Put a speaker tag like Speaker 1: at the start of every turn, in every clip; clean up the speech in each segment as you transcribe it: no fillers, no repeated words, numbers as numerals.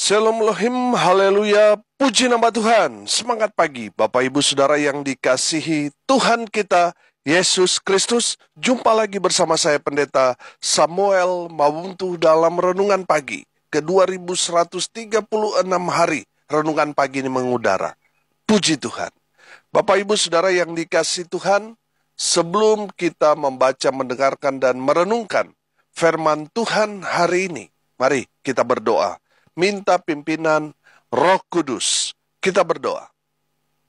Speaker 1: Shalom Elohim, haleluya, puji nama Tuhan. Semangat pagi, Bapak Ibu Saudara yang dikasihi Tuhan kita, Yesus Kristus. Jumpa lagi bersama saya Pendeta Samuel Mawuntu dalam Renungan Pagi. Ke-2136 hari Renungan Pagi ini mengudara. Puji Tuhan. Bapak Ibu Saudara yang dikasihi Tuhan, sebelum kita membaca, mendengarkan, dan merenungkan firman Tuhan hari ini, mari kita berdoa. Minta pimpinan Roh Kudus. Kita berdoa.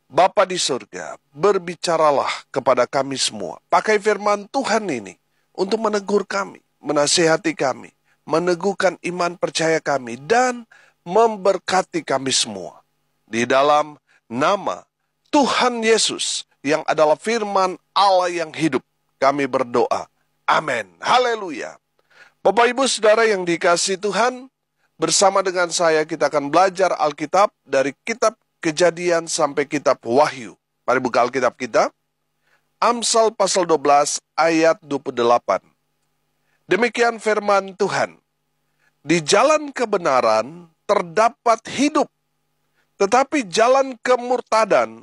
Speaker 1: Bapa di surga, berbicaralah kepada kami semua. Pakai firman Tuhan ini untuk menegur kami, menasihati kami, meneguhkan iman percaya kami, dan memberkati kami semua. Di dalam nama Tuhan Yesus yang adalah firman Allah yang hidup, kami berdoa. Amin. Haleluya. Bapak Ibu Saudara yang dikasihi Tuhan, bersama dengan saya kita akan belajar Alkitab dari kitab Kejadian sampai kitab Wahyu. Mari buka Alkitab kita. Amsal pasal 12 ayat 28. Demikian firman Tuhan. Di jalan kebenaran terdapat hidup, tetapi jalan kemurtadan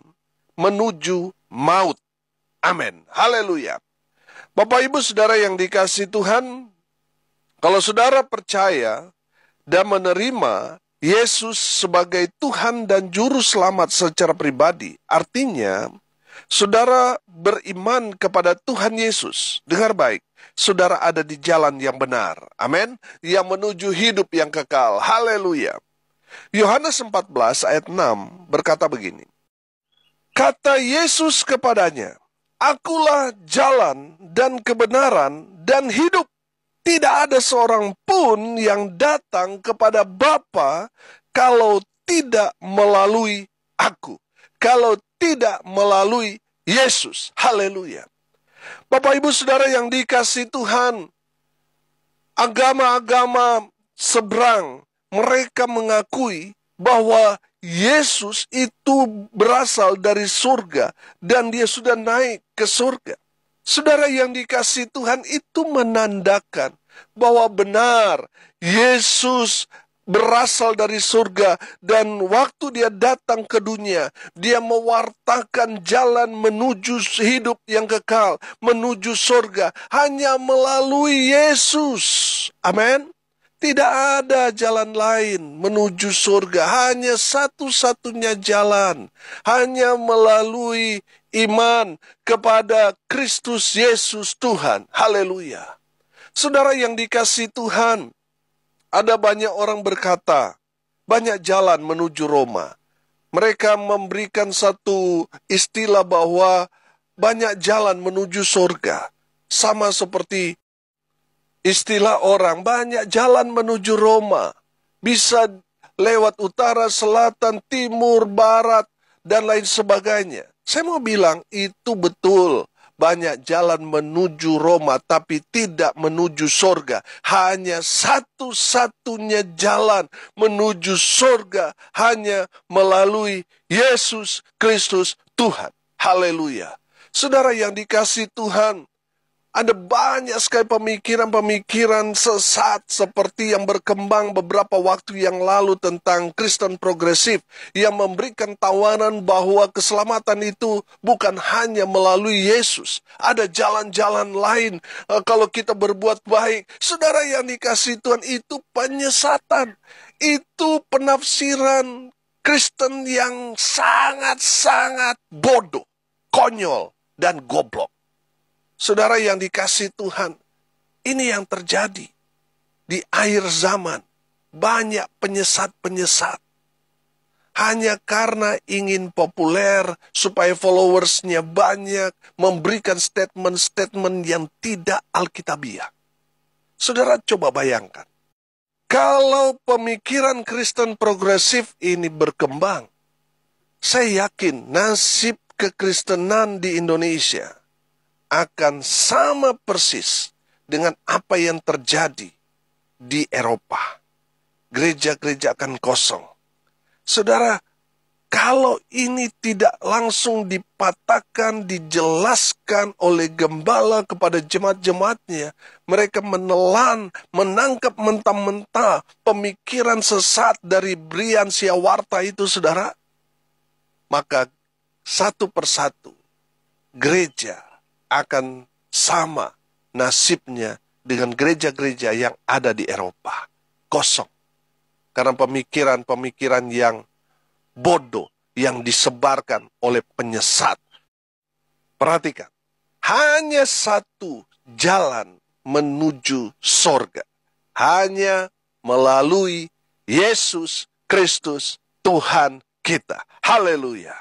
Speaker 1: menuju maut. Amin. Haleluya. Bapak Ibu Saudara yang dikasihi Tuhan, kalau saudara percaya dan menerima Yesus sebagai Tuhan dan Juru Selamat secara pribadi, artinya saudara beriman kepada Tuhan Yesus. Dengar baik, saudara ada di jalan yang benar, amin, yang menuju hidup yang kekal. Haleluya. Yohanes 14 ayat 6 berkata begini, kata Yesus kepadanya, akulah jalan dan kebenaran dan hidup. Tidak ada seorang pun yang datang kepada Bapa kalau tidak melalui aku. Kalau tidak melalui Yesus. Haleluya. Bapak Ibu Saudara yang dikasihi Tuhan, agama-agama seberang, mereka mengakui bahwa Yesus itu berasal dari surga dan dia sudah naik ke surga. Saudara yang dikasihi Tuhan, itu menandakan bahwa benar Yesus berasal dari surga dan waktu dia datang ke dunia, dia mewartakan jalan menuju hidup yang kekal, menuju surga, hanya melalui Yesus. Amin. Tidak ada jalan lain menuju surga, hanya satu-satunya jalan, hanya melalui iman kepada Kristus Yesus Tuhan. Haleluya. Saudara yang dikasihi Tuhan, ada banyak orang berkata, banyak jalan menuju Roma. Mereka memberikan satu istilah bahwa banyak jalan menuju surga. Sama seperti istilah orang, banyak jalan menuju Roma. Bisa lewat utara, selatan, timur, barat, dan lain sebagainya. Saya mau bilang itu betul. Banyak jalan menuju Roma, tapi tidak menuju surga. Hanya satu-satunya jalan menuju surga, hanya melalui Yesus Kristus Tuhan. Haleluya. Saudara yang dikasihi Tuhan, ada banyak sekali pemikiran-pemikiran sesat seperti yang berkembang beberapa waktu yang lalu tentang Kristen progresif yang memberikan tawaran bahwa keselamatan itu bukan hanya melalui Yesus. Ada jalan-jalan lain kalau kita berbuat baik. Saudara yang dikasihi Tuhan, itu penyesatan. Itu penafsiran Kristen yang sangat-sangat bodoh, konyol, dan goblok. Saudara yang dikasihi Tuhan, ini yang terjadi di akhir zaman. Banyak penyesat-penyesat. Hanya karena ingin populer, supaya followersnya banyak, memberikan statement-statement yang tidak alkitabiah. Saudara coba bayangkan, kalau pemikiran Kristen progresif ini berkembang, saya yakin nasib kekristenan di Indonesia akan sama persis dengan apa yang terjadi di Eropa. Gereja-gereja akan kosong. Saudara, Kalau ini tidak langsung dipatahkan, dijelaskan oleh gembala kepada jemaat-jemaatnya, mereka menelan, menangkap mentah-mentah pemikiran sesat dari Brian Siawarta itu, saudara, maka satu persatu gereja akan sama nasibnya dengan gereja-gereja yang ada di Eropa. Kosong. Karena pemikiran-pemikiran yang bodoh yang disebarkan oleh penyesat. Perhatikan, hanya satu jalan menuju sorga. Hanya melalui Yesus Kristus Tuhan kita. Haleluya.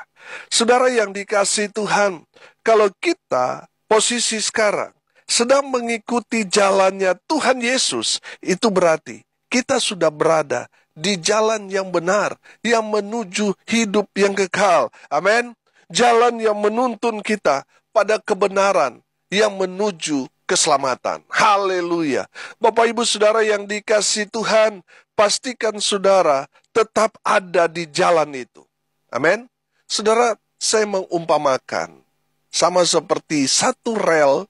Speaker 1: Saudara yang dikasihi Tuhan, kalau kita posisi sekarang sedang mengikuti jalannya Tuhan Yesus, itu berarti kita sudah berada di jalan yang benar, yang menuju hidup yang kekal. Amin. Jalan yang menuntun kita pada kebenaran, yang menuju keselamatan. Haleluya. Bapak Ibu Saudara yang dikasihi Tuhan, pastikan saudara tetap ada di jalan itu. Amin. Saudara, saya mengumpamakan sama seperti satu rel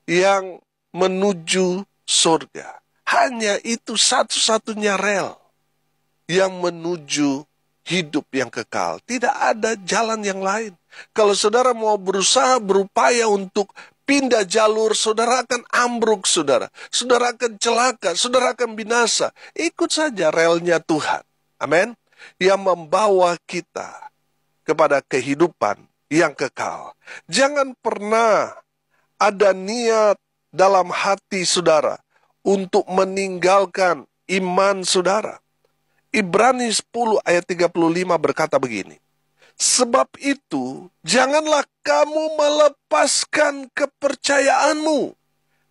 Speaker 1: yang menuju surga. Hanya itu satu-satunya rel yang menuju hidup yang kekal. Tidak ada jalan yang lain. Kalau saudara mau berusaha, berupaya untuk pindah jalur, saudara akan ambruk, saudara. Saudara akan celaka, saudara akan binasa. Ikut saja relnya Tuhan. Amin. Yang membawa kita kepada kehidupan yang kekal. Jangan pernah ada niat dalam hati saudara untuk meninggalkan iman saudara. Ibrani 10 ayat 35 berkata begini, sebab itu janganlah kamu melepaskan kepercayaanmu,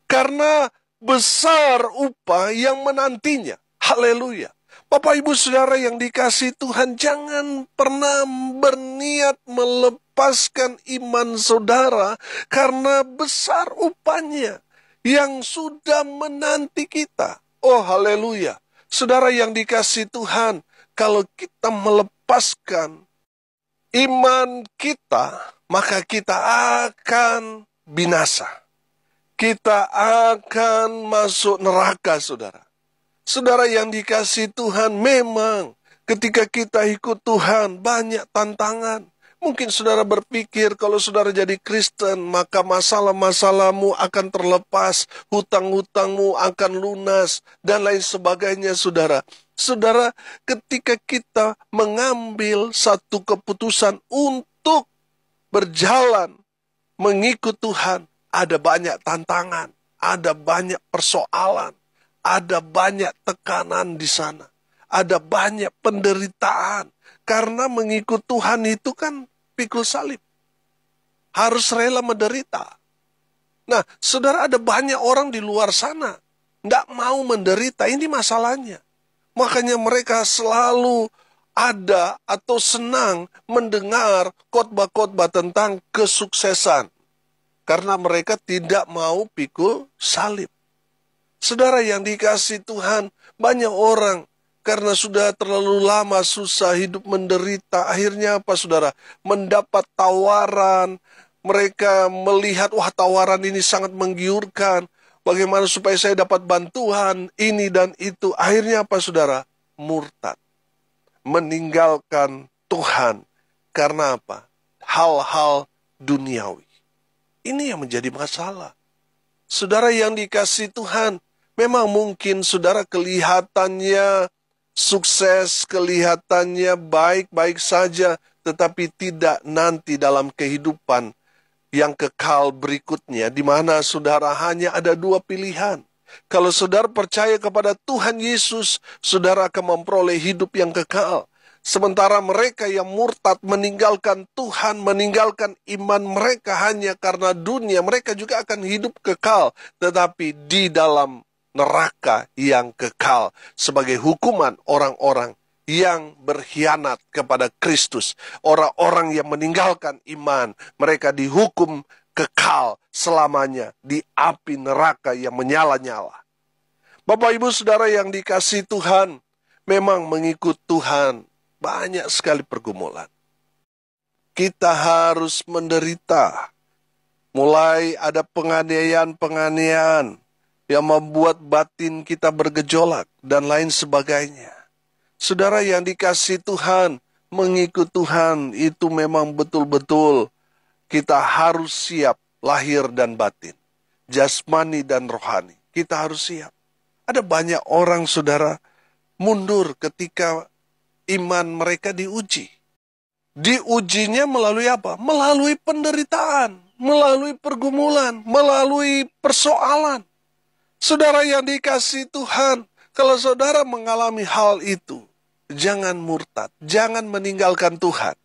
Speaker 1: karena besar upah yang menantinya. Haleluya. Bapak Ibu Saudara yang dikasihi Tuhan, jangan pernah berniat melepaskan iman saudara, karena besar upahnya yang sudah menanti kita. Oh haleluya. Saudara yang dikasihi Tuhan, kalau kita melepaskan iman kita, maka kita akan binasa. Kita akan masuk neraka, saudara. Saudara yang dikasihi Tuhan, memang ketika kita ikut Tuhan, banyak tantangan. Mungkin saudara berpikir kalau saudara jadi Kristen, maka masalah-masalahmu akan terlepas, hutang-hutangmu akan lunas, dan lain sebagainya, saudara. Saudara, ketika kita mengambil satu keputusan untuk berjalan, mengikut Tuhan, ada banyak tantangan, ada banyak persoalan, ada banyak tekanan di sana, ada banyak penderitaan. Karena mengikut Tuhan itu kan pikul salib. Harus rela menderita. Nah, saudara, ada banyak orang di luar sana tidak mau menderita. Ini masalahnya. Makanya mereka selalu ada atau senang mendengar khotbah-khotbah tentang kesuksesan. Karena mereka tidak mau pikul salib. Saudara yang dikasihi Tuhan, banyak orang karena sudah terlalu lama susah hidup menderita, akhirnya apa saudara? Mendapat tawaran, mereka melihat, wah tawaran ini sangat menggiurkan, bagaimana supaya saya dapat bantuan, ini dan itu. Akhirnya apa saudara? Murtad. Meninggalkan Tuhan. Karena apa? Hal-hal duniawi. Ini yang menjadi masalah. Saudara yang dikasihi Tuhan, memang mungkin saudara kelihatannya sukses, kelihatannya baik-baik saja, tetapi tidak nanti dalam kehidupan yang kekal berikutnya, di mana saudara hanya ada dua pilihan. Kalau saudara percaya kepada Tuhan Yesus, saudara akan memperoleh hidup yang kekal. Sementara mereka yang murtad meninggalkan Tuhan, meninggalkan iman mereka hanya karena dunia, mereka juga akan hidup kekal, tetapi di dalam neraka yang kekal sebagai hukuman orang-orang yang berkhianat kepada Kristus. Orang-orang yang meninggalkan iman, mereka dihukum kekal selamanya di api neraka yang menyala-nyala. Bapak Ibu Saudara yang dikasihi Tuhan, memang mengikut Tuhan banyak sekali pergumulan. kita harus menderita. Mulai ada penganiayaan-penganiayaan yang membuat batin kita bergejolak dan lain sebagainya. Saudara yang dikasihi Tuhan, mengikut Tuhan itu memang betul-betul kita harus siap lahir dan batin, jasmani dan rohani. Kita harus siap. Ada banyak orang, saudara, mundur ketika iman mereka diuji. Diujinya melalui apa? Melalui penderitaan, melalui pergumulan, melalui persoalan. Saudara yang dikasihi Tuhan, kalau saudara mengalami hal itu, jangan murtad, jangan meninggalkan Tuhan.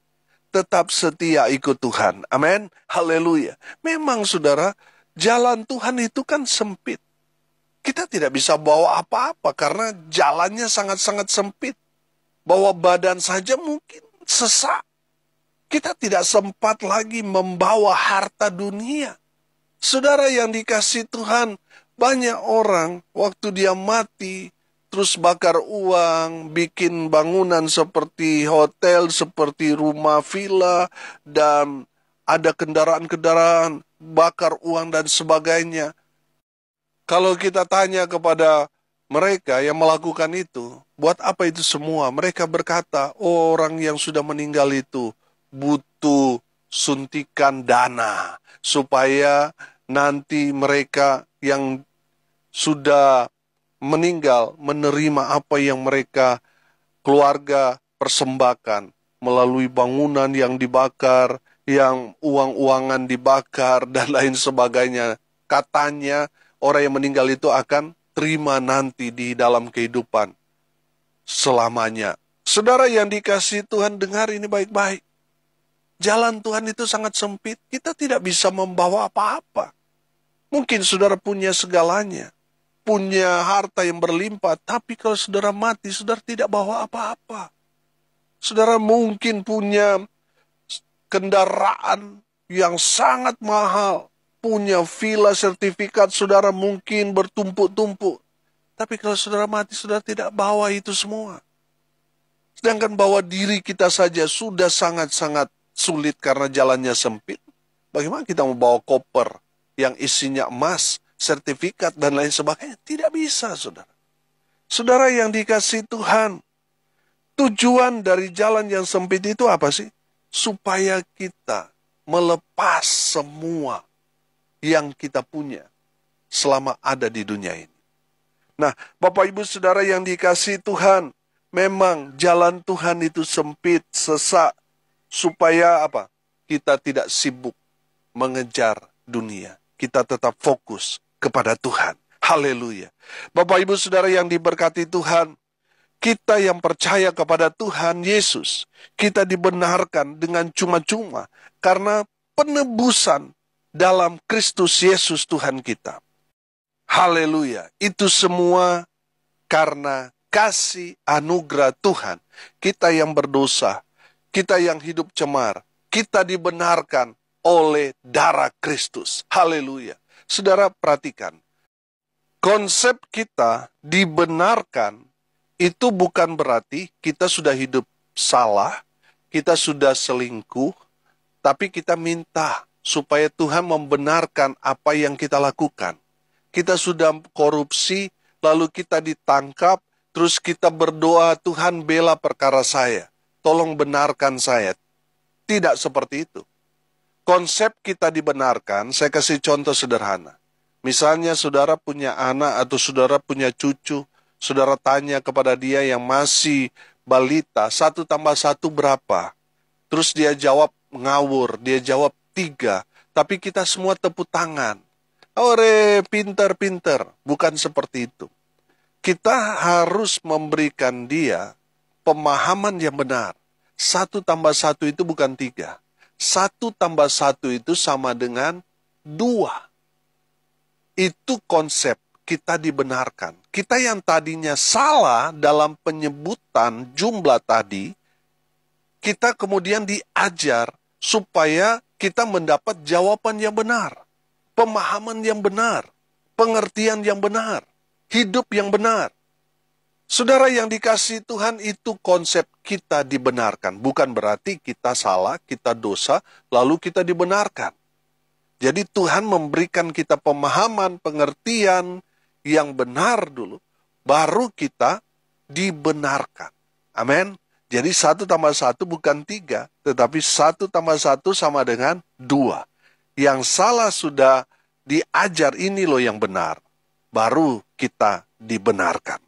Speaker 1: Tetap setia ikut Tuhan. Amin. Haleluya. Memang saudara, jalan Tuhan itu kan sempit. Kita tidak bisa bawa apa-apa karena jalannya sangat-sangat sempit. Bawa badan saja mungkin sesak. Kita tidak sempat lagi membawa harta dunia. Saudara yang dikasihi Tuhan, banyak orang waktu dia mati, terus bakar uang, bikin bangunan seperti hotel, seperti rumah villa, dan ada kendaraan-kendaraan, bakar uang dan sebagainya. Kalau kita tanya kepada mereka yang melakukan itu, buat apa itu semua? Mereka berkata, oh, orang yang sudah meninggal itu butuh suntikan dana, supaya nanti mereka yang sudah meninggal menerima apa yang mereka keluarga persembahkan melalui bangunan yang dibakar, yang uang-uangan dibakar dan lain sebagainya. Katanya orang yang meninggal itu akan terima nanti di dalam kehidupan selamanya. Saudara yang dikasihi Tuhan, dengar ini baik-baik. Jalan Tuhan itu sangat sempit. Kita tidak bisa membawa apa-apa. Mungkin saudara punya segalanya, punya harta yang berlimpah, tapi kalau saudara mati, saudara tidak bawa apa-apa. Saudara mungkin punya kendaraan yang sangat mahal, punya villa sertifikat, saudara mungkin bertumpuk-tumpuk. Tapi kalau saudara mati, saudara tidak bawa itu semua. Sedangkan bawa diri kita saja sudah sangat-sangat sulit karena jalannya sempit. Bagaimana kita mau bawa koper yang isinya emas, sertifikat, dan lain sebagainya? Tidak bisa, saudara. Saudara yang dikasihi Tuhan, tujuan dari jalan yang sempit itu apa sih? Supaya kita melepas semua yang kita punya selama ada di dunia ini. Nah, Bapak Ibu Saudara yang dikasihi Tuhan, memang jalan Tuhan itu sempit, sesak, supaya apa? Kita tidak sibuk mengejar dunia. Kita tetap fokus kepada Tuhan. Haleluya. Bapak Ibu Saudara yang diberkati Tuhan, kita yang percaya kepada Tuhan Yesus, kita dibenarkan dengan cuma-cuma karena penebusan dalam Kristus Yesus Tuhan kita. Haleluya. Itu semua karena kasih anugerah Tuhan. Kita yang berdosa, kita yang hidup cemar, kita dibenarkan oleh darah Kristus. Haleluya. Saudara perhatikan, konsep kita dibenarkan itu bukan berarti kita sudah hidup salah, kita sudah selingkuh, tapi kita minta supaya Tuhan membenarkan apa yang kita lakukan. Kita sudah korupsi, lalu kita ditangkap, terus kita berdoa, Tuhan bela perkara saya, tolong benarkan saya. Tidak seperti itu. Konsep kita dibenarkan, saya kasih contoh sederhana. Misalnya saudara punya anak atau saudara punya cucu, saudara tanya kepada dia yang masih balita, 1 tambah 1 berapa? Terus dia jawab ngawur, dia jawab 3, tapi kita semua tepuk tangan. Ore, pinter-pinter. Bukan seperti itu. Kita harus memberikan dia pemahaman yang benar. 1 tambah 1 itu bukan 3. 1 tambah 1 itu sama dengan 2. Itu konsep kita dibenarkan. Kita yang tadinya salah dalam penyebutan jumlah tadi, kita kemudian diajar supaya kita mendapat jawaban yang benar, pemahaman yang benar, pengertian yang benar, hidup yang benar. Saudara yang dikasihi Tuhan, itu konsep kita dibenarkan. Bukan berarti kita salah, kita dosa, lalu kita dibenarkan. Jadi Tuhan memberikan kita pemahaman, pengertian yang benar dulu, baru kita dibenarkan. Amin. Jadi 1+1 bukan 3, tetapi 1+1 sama dengan 2. Yang salah sudah diajar, ini loh yang benar. Baru kita dibenarkan.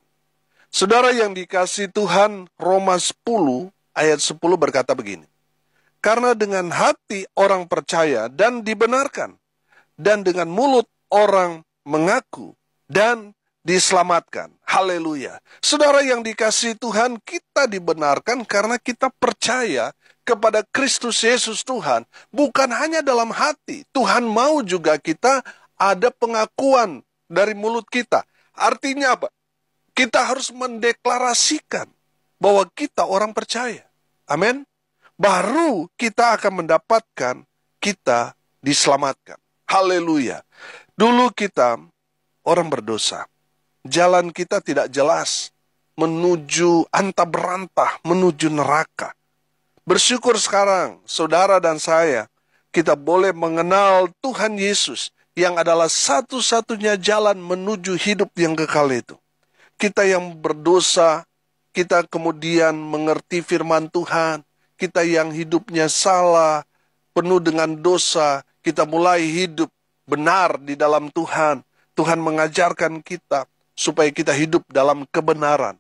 Speaker 1: Saudara yang dikasihi Tuhan, Roma 10 ayat 10 berkata begini. Karena dengan hati orang percaya dan dibenarkan, dan dengan mulut orang mengaku dan diselamatkan. Haleluya. Saudara yang dikasihi Tuhan, kita dibenarkan karena kita percaya kepada Kristus Yesus Tuhan. Bukan hanya dalam hati. Tuhan mau juga kita ada pengakuan dari mulut kita. Artinya apa? Kita harus mendeklarasikan bahwa kita orang percaya. Amin. Baru kita akan mendapatkan kita diselamatkan. Haleluya. Dulu kita orang berdosa. Jalan kita tidak jelas. Menuju antah berantah, menuju neraka. Bersyukur sekarang, saudara dan saya, kita boleh mengenal Tuhan Yesus yang adalah satu-satunya jalan menuju hidup yang kekal itu. Kita yang berdosa, kita kemudian mengerti firman Tuhan, kita yang hidupnya salah, penuh dengan dosa, kita mulai hidup benar di dalam Tuhan. Tuhan mengajarkan kita supaya kita hidup dalam kebenaran,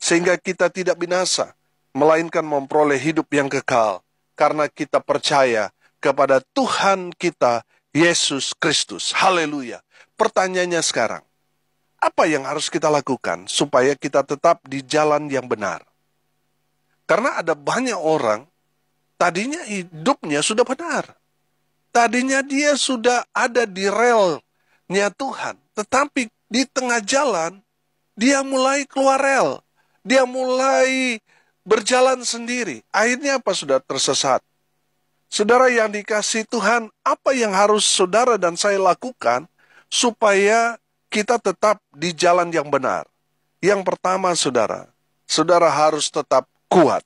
Speaker 1: sehingga kita tidak binasa, melainkan memperoleh hidup yang kekal, karena kita percaya kepada Tuhan kita, Yesus Kristus. Haleluya. Pertanyaannya sekarang, apa yang harus kita lakukan supaya kita tetap di jalan yang benar? Karena ada banyak orang, tadinya hidupnya sudah benar. Tadinya dia sudah ada di relnya Tuhan. Tetapi di tengah jalan, dia mulai keluar rel. Dia mulai berjalan sendiri. Akhirnya apa? Sudah tersesat. Saudara yang dikasihi Tuhan, apa yang harus saudara dan saya lakukan supaya kita tetap di jalan yang benar? Yang pertama, saudara harus tetap kuat.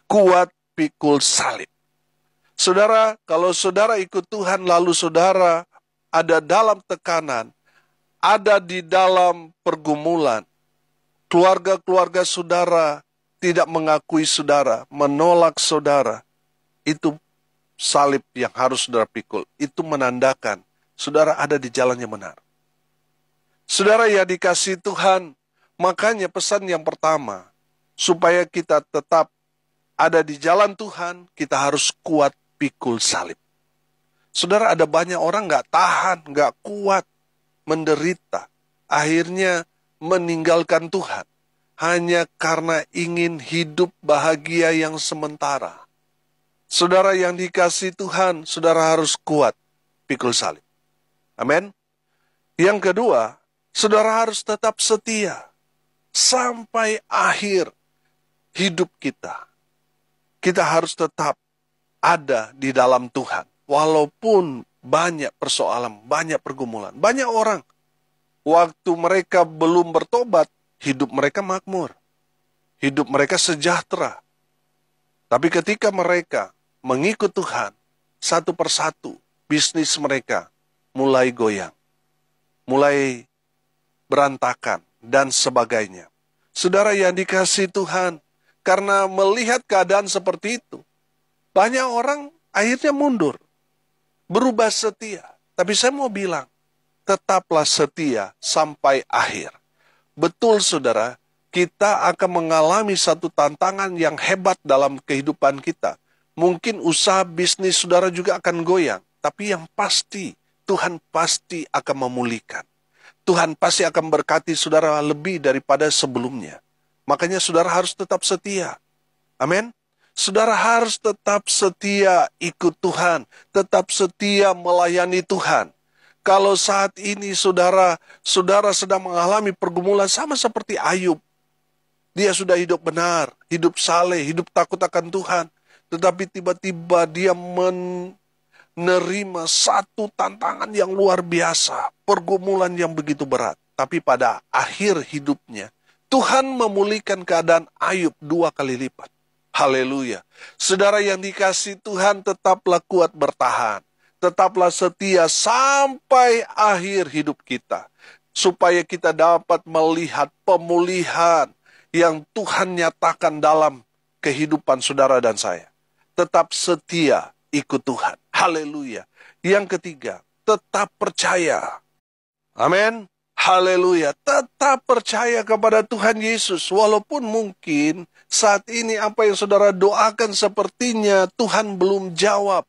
Speaker 1: Kuat pikul salib. Saudara, kalau saudara ikut Tuhan, lalu saudara ada dalam tekanan, ada di dalam pergumulan, keluarga-keluarga saudara tidak mengakui saudara, menolak saudara, itu salib yang harus saudara pikul. Itu menandakan saudara ada di jalan yang benar. Saudara yang dikasihi Tuhan, makanya pesan yang pertama, supaya kita tetap ada di jalan Tuhan, kita harus kuat pikul salib. Saudara, ada banyak orang gak tahan, gak kuat, menderita, akhirnya meninggalkan Tuhan, hanya karena ingin hidup bahagia yang sementara. Saudara yang dikasihi Tuhan, saudara harus kuat pikul salib. Amin. Yang kedua, saudara harus tetap setia sampai akhir hidup kita. Kita harus tetap ada di dalam Tuhan. Walaupun banyak persoalan, banyak pergumulan. Banyak orang, waktu mereka belum bertobat, hidup mereka makmur. Hidup mereka sejahtera. Tapi ketika mereka mengikut Tuhan, satu persatu, bisnis mereka mulai goyang. Mulai berantakan, dan sebagainya. Saudara yang dikasihi Tuhan, karena melihat keadaan seperti itu, banyak orang akhirnya mundur, berubah setia. Tapi saya mau bilang, tetaplah setia sampai akhir. Betul saudara, kita akan mengalami satu tantangan yang hebat dalam kehidupan kita. Mungkin usaha bisnis saudara juga akan goyang, tapi yang pasti, Tuhan pasti akan memulihkan. Tuhan pasti akan berkati saudara lebih daripada sebelumnya. Makanya saudara harus tetap setia. Amin. Saudara harus tetap setia ikut Tuhan. Tetap setia melayani Tuhan. Kalau saat ini saudara sedang mengalami pergumulan sama seperti Ayub. Dia sudah hidup benar, hidup saleh, hidup takut akan Tuhan. Tetapi tiba-tiba dia menerima satu tantangan yang luar biasa, pergumulan yang begitu berat. Tapi pada akhir hidupnya, Tuhan memulihkan keadaan Ayub 2 kali lipat. Haleluya. Saudara yang dikasihi Tuhan, tetaplah kuat bertahan. Tetaplah setia sampai akhir hidup kita. Supaya kita dapat melihat pemulihan yang Tuhan nyatakan dalam kehidupan saudara dan saya. Tetap setia ikut Tuhan. Haleluya. Yang ketiga, tetap percaya. Amin. Haleluya. Tetap percaya kepada Tuhan Yesus. Walaupun mungkin saat ini apa yang saudara doakan sepertinya Tuhan belum jawab.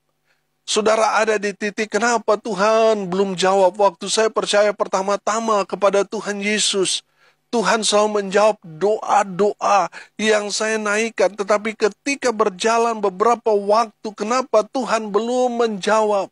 Speaker 1: Saudara ada di titik, kenapa Tuhan belum jawab? Waktu saya percaya pertama-tama kepada Tuhan Yesus, Tuhan selalu menjawab doa-doa yang saya naikkan. Tetapi ketika berjalan beberapa waktu, kenapa Tuhan belum menjawab?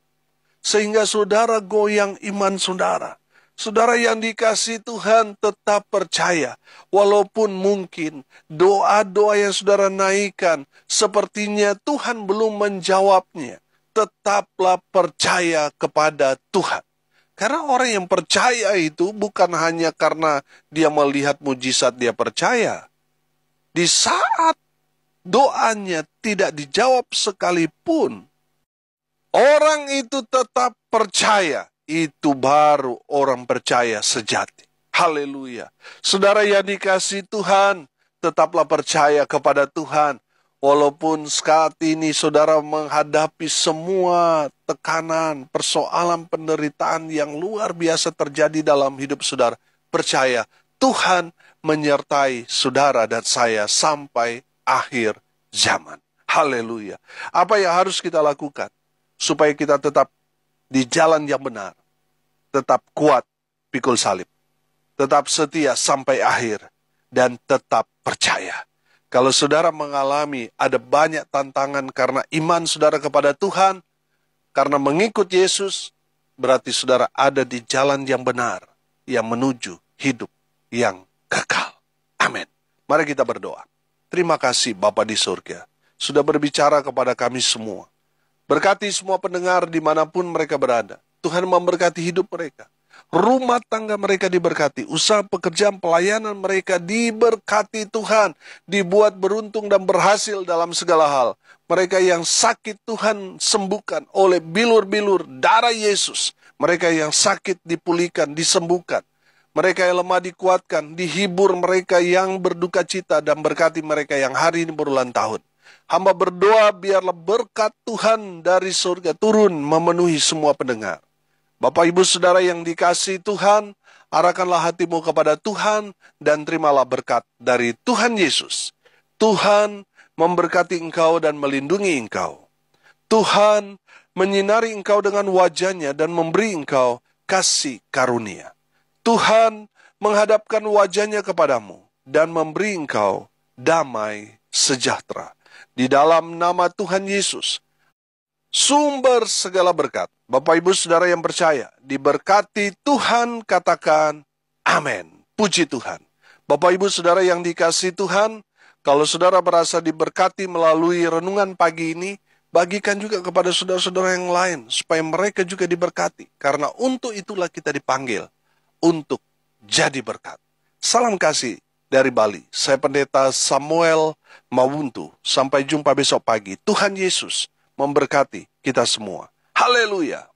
Speaker 1: Sehingga saudara goyang iman saudara. Saudara yang dikasihi Tuhan, tetap percaya. Walaupun mungkin doa-doa yang saudara naikkan, sepertinya Tuhan belum menjawabnya. Tetaplah percaya kepada Tuhan. Karena orang yang percaya itu bukan hanya karena dia melihat mujizat dia percaya. Di saat doanya tidak dijawab sekalipun, orang itu tetap percaya. Itu baru orang percaya sejati. Haleluya. Saudara yang dikasihi Tuhan, tetaplah percaya kepada Tuhan. Walaupun saat ini saudara menghadapi semua tekanan, persoalan, penderitaan yang luar biasa terjadi dalam hidup saudara. Percaya, Tuhan menyertai saudara dan saya sampai akhir zaman. Haleluya. Apa yang harus kita lakukan? Supaya kita tetap di jalan yang benar. Tetap kuat, pikul salib. Tetap setia sampai akhir. Dan tetap percaya. Kalau saudara mengalami ada banyak tantangan karena iman saudara kepada Tuhan, karena mengikut Yesus, berarti saudara ada di jalan yang benar, yang menuju hidup yang kekal. Amin. Mari kita berdoa. Terima kasih Bapa di surga, sudah berbicara kepada kami semua. Berkati semua pendengar dimanapun mereka berada. Tuhan memberkati hidup mereka. Rumah tangga mereka diberkati. Usaha pekerjaan pelayanan mereka diberkati Tuhan. Dibuat beruntung dan berhasil dalam segala hal. Mereka yang sakit Tuhan sembuhkan oleh bilur-bilur darah Yesus. Mereka yang sakit dipulihkan, disembuhkan. Mereka yang lemah dikuatkan, dihibur mereka yang berduka cita. Dan berkati mereka yang hari ini berulang tahun. Hamba berdoa biarlah berkat Tuhan dari surga turun memenuhi semua pendengar. Bapak Ibu Saudara yang dikasihi Tuhan, arahkanlah hatimu kepada Tuhan dan terimalah berkat dari Tuhan Yesus. Tuhan memberkati engkau dan melindungi engkau. Tuhan menyinari engkau dengan wajah-Nya dan memberi engkau kasih karunia. Tuhan menghadapkan wajah-Nya kepadamu dan memberi engkau damai sejahtera. Di dalam nama Tuhan Yesus, sumber segala berkat. Bapak Ibu Saudara yang percaya, diberkati Tuhan, katakan amin. Puji Tuhan. Bapak Ibu Saudara yang dikasihi Tuhan, kalau saudara merasa diberkati melalui renungan pagi ini, bagikan juga kepada saudara-saudara yang lain, supaya mereka juga diberkati. Karena untuk itulah kita dipanggil, untuk jadi berkat. Salam kasih dari Bali. Saya Pendeta Samuel Mawuntu. Sampai jumpa besok pagi. Tuhan Yesus memberkati kita semua. Haleluya.